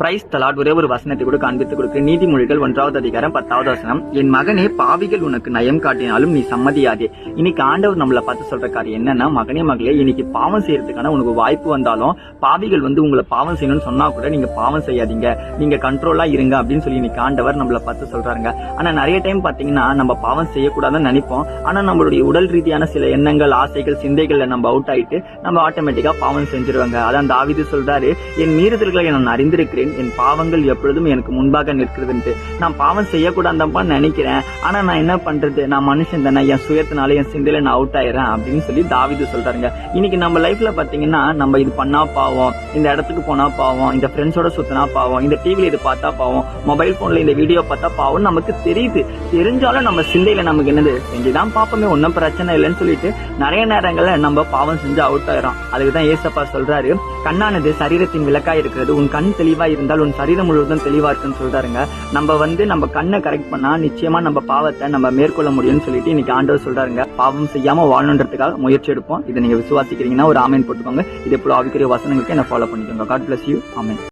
Price தலாட் ஒரே ஒரு வசனத்தை கூட காண்பித்துக் கொடுக்கு. நீதிமொழிகள் 1வது அதிகாரம் 10வது வசனம். என் மகனே, பாவிகள் உனக்கு நயம் காட்டினாலும் நீ சம்மதியாதே. இன்னைக்கு ஆண்டவர் நம்மளை பார்த்து சொல்ற காரியம் என்னன்னா, மகனே மகளே, இன்னைக்கு பாவம் செய்யறதுக்கான உனக்கு வாய்ப்பு வந்தாலும் பாவிகள் உங்களை பாவம் செய்யணும்னு சொன்னா கூட நீங்க பாவம் செய்யாதீங்க, நீங்க கண்ட்ரோலா இருங்க அப்படின்னு சொல்லி இன்னைக்கு ஆண்டவர் நம்மளை பார்த்து சொல்றாங்க. ஆனா நிறைய டைம் பாத்தீங்கன்னா நம்ம பாவம் செய்யக்கூடாதுன்னு நினைப்போம். ஆனா நம்மளுடைய உடல் ரீதியான சில எண்ணங்கள், ஆசைகள், சிந்தைகள்ல நம்ம அவுட் ஆயிட்டு நம்ம ஆட்டோமேட்டிக்கா பாவம் செஞ்சிருவாங்க. அதான் தாவீது சொல்றாரு, என் மீறுதல்களை நான் அறிந்திருக்கிறேன், என் பாவங்கள் எப்பொழுதும் எனக்கு முன்பாக நிற்கிறதுன்ட்டு. நான் பாவம் செய்யக்கூடாதுப்பா நினைக்கிறேன், ஆனா நான் என்ன பண்றது, நான் மனுஷன் தானே, என் சுயத்தினால என் சிந்தையில நான் அவுட் ஆயிடுறேன் அப்படின்னு சொல்லி தாவீது சொல்றாங்க. இன்னைக்கு நம்ம லைஃப்ல பாத்தீங்கன்னா நம்ம இது பண்ணா பாவம், இந்த இடத்துக்கு போனா பாவம், இந்த ஃப்ரெண்ட்ஸோட சுத்தினா பாவம், இந்த டிவில இது பார்த்தா பாவம், மொபைல் போன்ல இந்த வீடியோ பார்த்தா பாவம் நமக்கு தெரியுது. தெரிஞ்சாலும் நம்ம சிந்தையில நமக்கு என்னது செஞ்சுதான் பாப்போமே, ஒன்னும் பிரச்சனை இல்லைன்னு சொல்லிட்டு நிறைய நேரங்கள்ல நம்ம பாவம் செஞ்சு அவுட் ஆயிரும். அதுக்குதான் ஏசப்பா சொல்றாரு, கண்ணானது சரீரத்தின் விளக்கா இருக்கிறது, உன் கண் தெளிவா இருந்தால் உன் சரீரம் முழுவதும் தெளிவா இருக்குன்னு சொல்றாருங்க. நம்ம கண்ணை கரெக்ட் பண்ணா நிச்சயமா நம்ம பாவத்தை நம்ம மேற்கொள்ள முடியும்னு சொல்லிட்டு இன்னைக்கு ஆண்டவர் சொல்றாருங்க. பாவம் செய்யாம வாழணுன்றதுக்காக முயற்சி எடுப்போம். இதை நீங்க விசுவாசிக்கிறீங்கன்னா ஒரு ஆமேன் போட்டுக்கோங்க. இதே போல ஆவிக்குரிய வசனங்களுக்கு என்ன ஃபாலோ பண்ணிக்கோங்க. God bless you. ஆமென்.